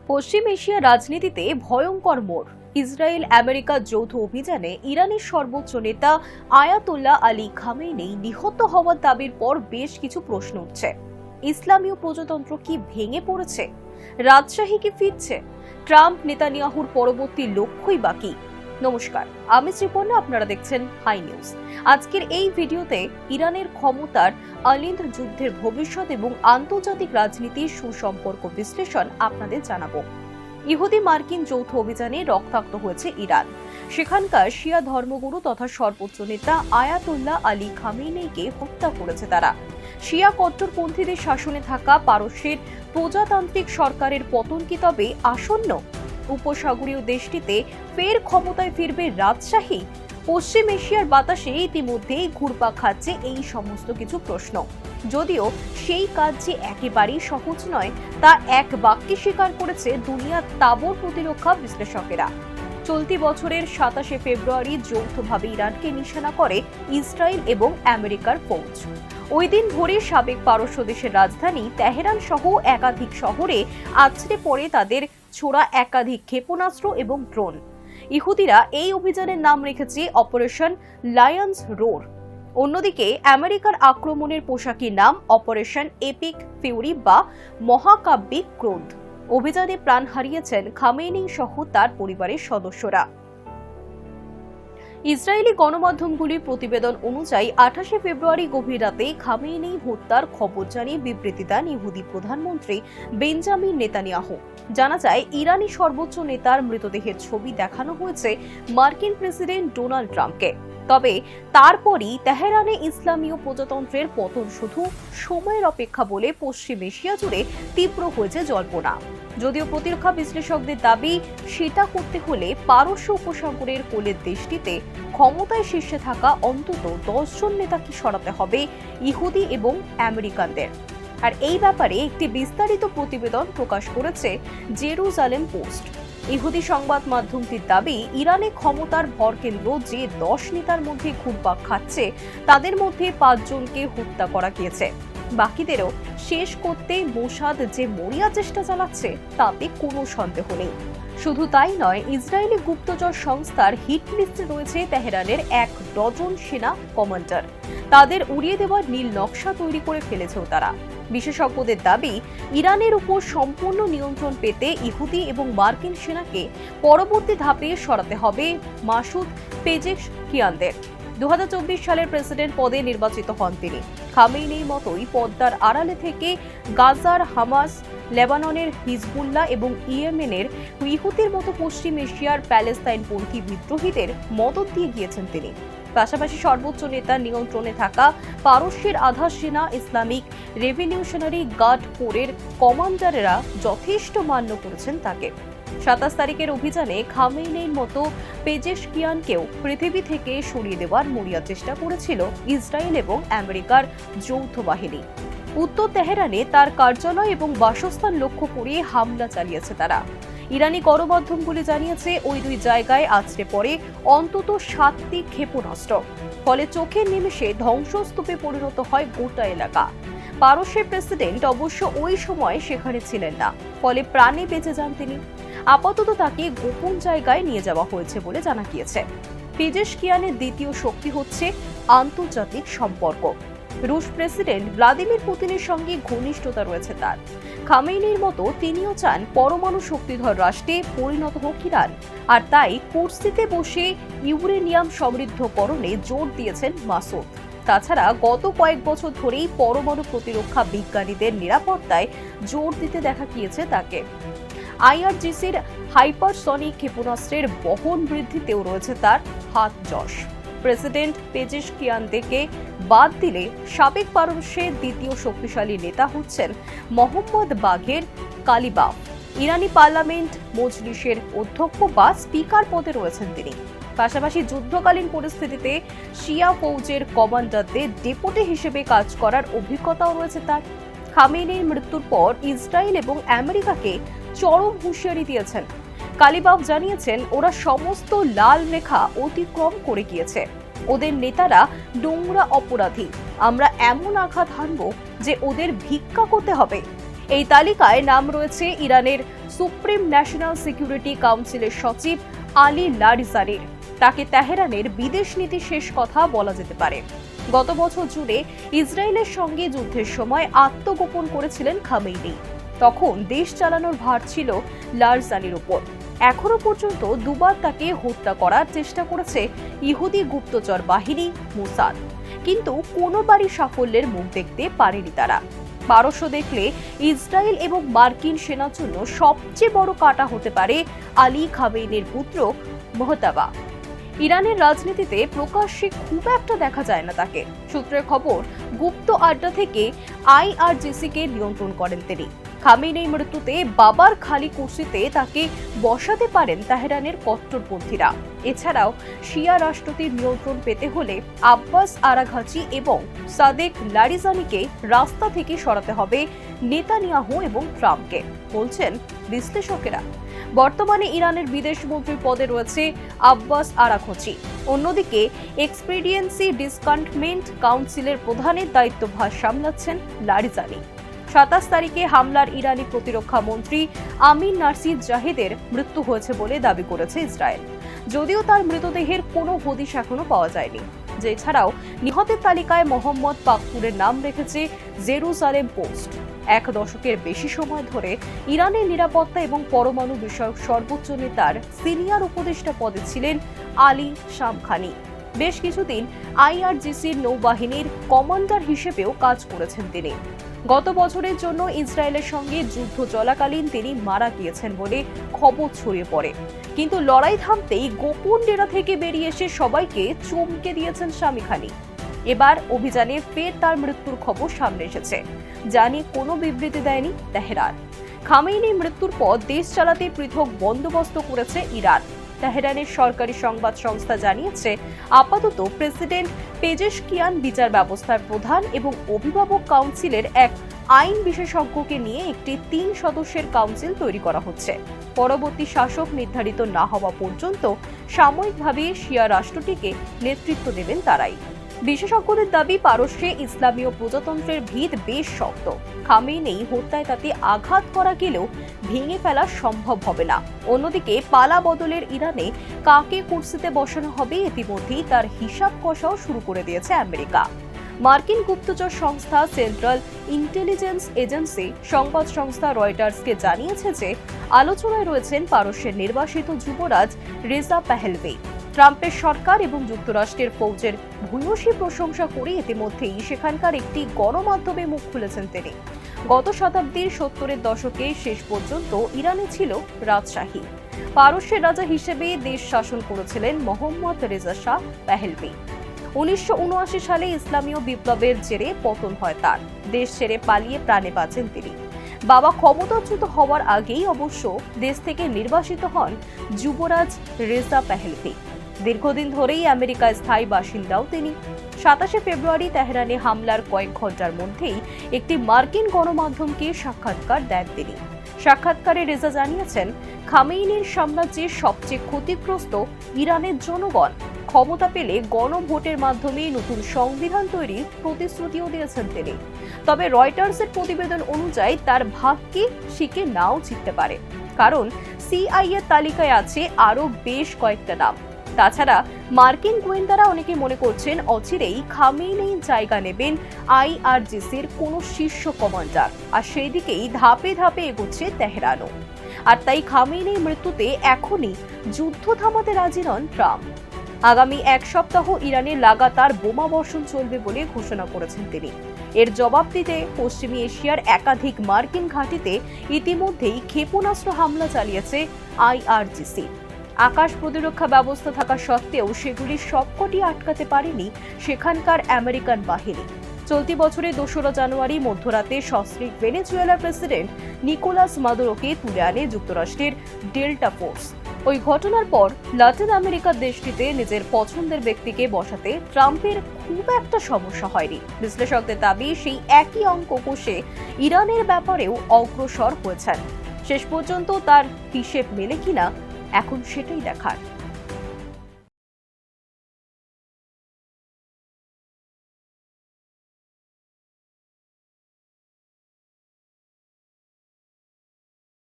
পশ্চিম এশিয়ার রাজনীতিতে ভয়ঙ্কর মোড়। ইসরায়েল আমেরিকা যৌথ অভিযানে ইরানের সর্বোচ্চ নেতা আয়াতুল্লাহ আলী খামেনি নিহত হওয়ার দাবির পর বেশ কিছু প্রশ্ন উঠছে। ইসলামীয় প্রজাতন্ত্র কি ভেঙে পড়েছে? রাজশাহী কি ফিরছে? ট্রাম্প নেতানিয়াহুর পরবর্তী লক্ষ্যই বাকি। নমস্কার, আমি শ্রীপর্ণা, আপনারা দেখছেন হাই নিউজ। আজকের এই ভিডিওতে ইরানের ক্ষমতার অলিন্দ যুদ্ধের ভবিষ্যৎ এবং আন্তর্জাতিক রাজনীতির সুসম্পর্ক বিশ্লেষণ আপনাদের জানাবো। ইহুদি মার্কিন যৌথ অভিযানে রক্তাক্ত হয়েছে ইরান। সেখানকার শিয়া ধর্মগুরু তথা সর্বোচ্চ নেতা আয়াতুল্লাহ আলী খামেনিকে হত্যা করেছে তারা। শিয়া কট্টরপন্থীদের শাসনে থাকা পারস্যের প্রজাতান্ত্রিক সরকারের পতন কি তবে আসন্ন? উপসাগরীয় দেশটিতে ফের ক্ষমতায় ফিরবে রাজশাহী? পশ্চিম এশিয়ার বাতাসে ইতিমধ্যেই ঘুরপাক খাচ্ছে এই সমস্ত কিছু প্রশ্ন। যদিও সেই কাজ যে একেবারেই সহজ নয় তা এক বাক্যে স্বীকার করেছে দুনিয়ার তাবড় প্রতিরক্ষা বিশ্লেষকেরা। চলতি বছরের 27 ফেব্রুয়ারি যৌথভাবে ইরানকে নিশানা করে ইসরায়েল এবং আমেরিকার ফৌজ। ওই দিন ভোরে সাবেক পারস্য দেশের রাজধানী তেহরান সহ একাধিক শহরে আছড়ে পড়ে তাদের ছোড়া একাধিক ক্ষেপণাস্ত্র এবং ড্রোন। ইহুদিরা এই অভিযানের নাম রেখেছে অপারেশন লায়ন্স রোর। অন্যদিকে আমেরিকার আক্রমণের পোশাকি নাম অপারেশন এপিক ফিউরি বা মহাকাব্যিক ক্রোধ। অভিযানে প্রাণ হারিয়েছেন খামেনি সহ তার পরিবারের সদস্যরা। ইসরায়েলি গণমাধ্যমগুলির প্রতিবেদন অনুযায়ী 28 ফেব্রুয়ারি গভীর রাতে খামেনি হত্যার খবর জানিয়ে বিবৃতি দেন ইহুদি প্রধানমন্ত্রী বেঞ্জামিন নেতানিয়াহু। জানা যায়, ইরানি সর্বোচ্চ নেতার মৃতদেহের ছবি দেখানো হয়েছে মার্কিন প্রেসিডেন্ট ডোনাল্ড ট্রাম্পকে। তবে তারপরই তেহরানে ইসলামীয় প্রজাতন্ত্রের পতন শুধু সময়ের অপেক্ষা বলে পশ্চিম এশিয়া জুড়ে তীব্র হয়েছে জল্পনা। যদিও প্রতিরক্ষা বিশ্লেষকদের দাবি, সেটা করতে হলে পারস্য উপসাগরের কোলের দেশটিতে ক্ষমতায় শীর্ষে থাকা অন্তত 10 জন নেতাকে সরাতে হবে ইহুদি এবং আমেরিকানদের। আর এই ব্যাপারে একটি বিস্তারিত প্রতিবেদন প্রকাশ করেছে জেরুজালেম পোস্ট। ইহুদি সংবাদ মাধ্যমটির দাবি, ইরানে ক্ষমতার ভরকেন্দ্র যে 10 নেতার মধ্যে ঘুরপাক খাচ্ছে তাদের মধ্যে 5 জনকে হত্যা করা গিয়েছে। বাকিদেরও শেষ করতে মোসাদ যে মরিয়া চেষ্টা চালাচ্ছে তাতে কোনো সন্দেহ নেই। শুধু তাই নয়, ইসরায়েলি গুপ্তচর সংস্থার হিট লিস্টে রয়েছে তেহরানের 1 ডজন সেনা কমান্ডার। তাদের উড়িয়ে দেওয়ার নীল নকশা তৈরি করে ফেলেছেও তারা। বিশেষজ্ঞদের দাবি, ইরানের উপর সম্পূর্ণ নিয়ন্ত্রণ পেতে ইহুদি এবং মার্কিন সেনাকে পরবর্তী ধাপে সরাতে হবে মাসুদ পেজেশকিয়ানদের। 2024 সালের প্রেসিডেন্ট পদে নির্বাচিত হন তিনি। খামেনির মতোই পদ্মার আড়ালে থেকে গাজার হামাস, লেবাননের হিজবুল্লাহ এবং ইয়েমেনের ইহুতির মতো পশ্চিম এশিয়ার প্যালেস্তাইনপন্থী বিদ্রোহীদের মদত দিয়ে গিয়েছেন তিনি। পাশাপাশি সর্বোচ্চ নেতার নিয়ন্ত্রণে থাকা পারস্যের আধা সেনা ইসলামিক রেভলিউশনারি গার্ড কোরের কমান্ডারেরা যথেষ্ট মান্য করেছেন তাকে। 27 তারিখের অভিযানে খামেনির মতো পেজেশকিয়ানকেও পৃথিবী থেকে সরিয়ে দেওয়ার মরিয়া চেষ্টা করেছিল ইসরায়েল এবং আমেরিকার যৌথ বাহিনী। উত্তর তেহরানে তার কার্যালয় এবং বাসস্থান লক্ষ্য করে হামলা চালিয়েছে তারা। ইরানি গণমাধ্যমগুলি জানিয়েছে, ওই 2 জায়গায় আছড়ে পড়ে অন্তত 7টি ক্ষেপণাস্ত্র। ফলে চোখের নিমেষে ধ্বংসস্তূপে পরিণত হয় গোটা এলাকা। পারস্যের প্রেসিডেন্ট অবশ্য ওই সময় সেখানে ছিলেন না, ফলে প্রাণে বেঁচে যান তিনি। আপাতত তাকে গোপন জায়গায় নিয়ে যাওয়া হয়েছে বলে জানা গিয়েছে। পেজেশকিয়ানের দ্বিতীয় শক্তি হচ্ছে আন্তর্জাতিক সম্পর্ক। রুশ প্রেসিডেন্ট ভ্লাদিমির পুতিনের সঙ্গে ঘনিষ্ঠতা রয়েছে তার। খামেনির মতো তিনিও চান পরমাণু শক্তিধর রাষ্ট্রে পরিণত হোক ইরান, আর তাই কুর্সিতে বসে ইউরেনিয়াম সমৃদ্ধকরণে জোর দিয়েছেন মাসুদ। তাছাড়া গত কয়েক বছর ধরেই পরমাণু প্রতিরক্ষা বিজ্ঞানীদের নিরাপত্তায় জোর দিতে দেখা গিয়েছে তাকে। আইআরজিসির হাইপারসনিক ক্ষেপণাস্ত্রের বহন বৃদ্ধিতেও রয়েছে তার হাত যশ। প্রেসিডেন্ট পেজেশকিয়ানদেরকে বাদ দিলে সাবেক পারস্যের দ্বিতীয় শক্তিশালী নেতা হচ্ছেন মোহাম্মদ বাঘের কালিবাফ। ইরানি পার্লামেন্ট মজলিসের অধ্যক্ষ বা স্পিকার পদে রয়েছেন তিনি। পাশাপাশি যুদ্ধকালীন পরিস্থিতিতে শিয়া ফৌজের কমান্ডারদের ডেপুটি হিসেবে কাজ করার অভিজ্ঞতাও রয়েছে তার। খামেনির মৃত্যুর পর ইসরায়েল এবং আমেরিকাকে চরম হুঁশিয়ারি দিয়েছেন। কালিবাফ জানিয়েছেন, ওরা সমস্ত লাল রেখা অতিক্রম করে গিয়েছে। ওদের নেতারা নোংরা অপরাধী। আমরা এমন আঘাত হানব যে ওদের ভিক্ষা করতে হবে। এই তালিকায় নাম রয়েছে ইরানের সুপ্রিম ন্যাশনাল সিকিউরিটি কাউন্সিলের সচিব আলী লারিজানির। তাকে তেহরানের বিদেশ নীতি শেষ কথা বলা যেতে পারে। গত বছর জুড়ে ইসরায়েলের সঙ্গে যুদ্ধের সময় আত্মগোপন করেছিলেন খামেনি। তখন দেশ চালানোর ভার ছিল লারজানির উপর। এখনো পর্যন্ত দুবার তাকে হত্যা করার চেষ্টা করেছে ইহুদি গুপ্তচর বাহিনী মোসাদ, কিন্তু কোনোবারই সাফল্যের মুখ দেখতে পারেনি তারা। পারস্য দেখলে ইসরায়েল এবং মার্কিন সেনার জন্য সবচেয়ে বড় কাঁটা হতে পারে আলী খামেনির পুত্র মোহতাবা। ইরানের রাজনীতিতে প্রকাশ্যে খুব একটা দেখা যায় না তাকে। সূত্রের খবর, গুপ্ত আড্ডা থেকে আইআরজিসিকে নিয়ন্ত্রণ করেন তিনি। খামেনির মৃত্যুতে বাবার খালি কুর্সিতে তাকে বসাতে পারেন তেহরানের কট্টরপন্থীরা। এছাড়াও শিয়া রাষ্ট্রটির নিয়ন্ত্রণ পেতে হলে আব্বাস আরাঘাচি এবং সাদেক লারিজানিকে রাস্তা থেকে সরাতে হবে নেতানিয়াহু এবং ট্রাম্পকে, বলছেন বিশ্লেষকেরা। বর্তমানে ইরানের বিদেশমন্ত্রীর পদে রয়েছে আব্বাস আরাঘচি। অন্যদিকে এক্সপিডিয়েন্সি ডিসকান্টমেন্ট কাউন্সিলের প্রধানের দায়িত্বভার সামলাচ্ছেন লারিজানি। 27 তারিখে হামলার ইরানি প্রতিরক্ষা মন্ত্রী আমিন নাসির জাহিদের মৃত্যু হয়েছে বলে দাবি করেছে ইসরায়েল, যদিও তার মৃতদেহের কোনো হদিশ এখনো পাওয়া যায়নি। এছাড়াও নিহতের তালিকায় মোহাম্মদ পাকপুরের নাম রেখেছে জেরুজালেম পোস্ট। 1 দশকের বেশি সময় ধরে ইরানের নিরাপত্তা এবং পরমাণু বিষয়ক সর্বোচ্চ নেতার সিনিয়র উপদেষ্টা পদে ছিলেন আলী শামখানি। বেশ কিছুদিন আইআরজিসির নৌবাহিনীর কমান্ডার হিসেবেও কাজ করেছেন তিনি। গত বছরের জন্য ইসরায়েলের সঙ্গে যুদ্ধ চলাকালীন তিনি মারা গিয়েছেন বলে খবর ছড়িয়ে পড়ে, কিন্তু লড়াই থামতেই গোপন ডেরা থেকে বেরিয়ে এসে সবাইকে চমকে দিয়েছেন শামিখানি। এবার অভিযানে ফের তার মৃত্যুর খবর সামনে এসেছে, যা নিয়ে কোনো বিবৃতি দেয়নি তেহরান। খামেনির মৃত্যুর পর দেশ চালাতে পৃথক বন্দোবস্ত করেছে ইরান। তেহরানের সরকারি সংবাদ সংস্থা জানিয়েছে, আপাতত প্রেসিডেন্ট পেজেশকিয়ান বিচার ব্যবস্থার প্রধান এবং অভিভাবক কাউন্সিলের এক আইন বিশেষজ্ঞকে নিয়ে একটি 3 সদস্যের কাউন্সিল তৈরি করা হচ্ছে। পরবর্তী শাসক নির্ধারিত না হওয়া পর্যন্ত সাময়িকভাবে শিয়া রাষ্ট্রটিকে নেতৃত্ব দেবেন তারাই। বিশেষজ্ঞদের দাবি, পারস্যে ইসলামীয় প্রজাতন্ত্রের ভিত বেশ শক্ত। খামেনি হত্যায় তাতে আঘাত করা গেলেও ভেঙে ফেলা সম্ভব হবে না। অন্যদিকে পালা বদলের ইরানে কাকে কুর্সিতে বসানো হবে ইতিমধ্যেই তার হিসাব কষাও শুরু করে দিয়েছে আমেরিকা। মার্কিন গুপ্তচর সংস্থা সেন্ট্রাল ইন্টেলিজেন্স এজেন্সি সংবাদ সংস্থা রয়টার্সকে জানিয়েছে যে আলোচনায় রয়েছেন পারস্যের নির্বাসিত যুবরাজ রেজা পাহলভি। ট্রাম্পের সরকার এবং যুক্তরাষ্ট্রের ফৌজের ভূয়সী প্রশংসা করে ইতিমধ্যেই সেখানকার একটি গণমাধ্যমে মুখ খুলেছেন তিনি। গত শতাব্দীর 70-এর দশকে শেষ পর্যন্ত ইরানে ছিল রাজশাহী। পারস্যের রাজা হিসেবে দেশ শাসন করেছিলেন মোহাম্মদ রেজা শাহ পাহলভি। 1979 সালে ইসলামীয় বিপ্লবের জেরে পতন হয় তার। দেশ ছেড়ে পালিয়ে প্রাণে বাঁচেন তিনি। বাবা ক্ষমতাচ্যুত হওয়ার আগেই অবশ্য দেশ থেকে নির্বাসিত হন যুবরাজ রেজা পাহলভি। দীর্ঘদিন ধরেই আমেরিকায় স্থায়ী বাসিন্দাও তিনি। 27 ফেব্রুয়ারি তেহরানে হামলার কয়েক ঘন্টার মধ্যেই একটি মার্কিন গণমাধ্যমকে সাক্ষাৎকার দেন তিনি। সাক্ষাৎকারে রেজা জানিয়েছেন, খামেনির সাম্রাজ্যের সবচেয়ে ক্ষতিগ্রস্ত ইরানের জনগণ। ক্ষমতা পেলে গণভোটের মাধ্যমে নতুন সংবিধান তৈরির প্রতিশ্রুতিও দিয়েছেন তিনি। তবে রয়টার্সের প্রতিবেদন অনুযায়ী তার ভাগ্যে শিকে নাও জিততে পারে, কারণ সিআইএ তালিকায় আছে আরও বেশ কয়েকটা নাম। তাছাড়া মার্কিন গোয়েন্দারা অনেকে মনে করছেন অচিরেই খামেনি জায়গা নেবেন আইআরজিসির কোনো শীর্ষ কমান্ডার, আর সেই দিকেই ধাপে ধাপে এগোচ্ছে তেহরানও। আর তাই খামেনির মৃত্যুতে এখনই যুদ্ধ থামাতে রাজি নন ট্রাম্প। আগামী 1 সপ্তাহ ইরানে লাগাতার বোমা বর্ষণ চলবে বলে ঘোষণা করেছেন তিনি। এর জবাব দিতে পশ্চিমী এশিয়ার একাধিক মার্কিন ঘাঁটিতে ইতিমধ্যেই ক্ষেপণাস্ত্র হামলা চালিয়েছে আইআরজিসি। আকাশ প্রতিরক্ষা ব্যবস্থা থাকা সত্ত্বেও সেগুলি সবকটি আটকাতে পারেনি সেখানকার আমেরিকান বাহিনী। চলতি বছরের 2 জানুয়ারি মধ্যরাতে সস্ত্রীক ভেনেজুয়েলার প্রেসিডেন্ট নিকোলাস মাদুরোকে তুলে আনে যুক্তরাষ্ট্রের ডেল্টা ফোর্স। ওই ঘটনার পর লাতিন আমেরিকার দেশটিতে নিজের পছন্দের ব্যক্তিকে বসাতে ট্রাম্পের খুব একটা সমস্যা হয়নি। বিশ্লেষকদের দাবি, সেই একই অঙ্ক কষে ইরানের ব্যাপারেও অগ্রসর হয়েছেন। শেষ পর্যন্ত তার হিসেব মেলে কিনা এখন সেটাই দেখার।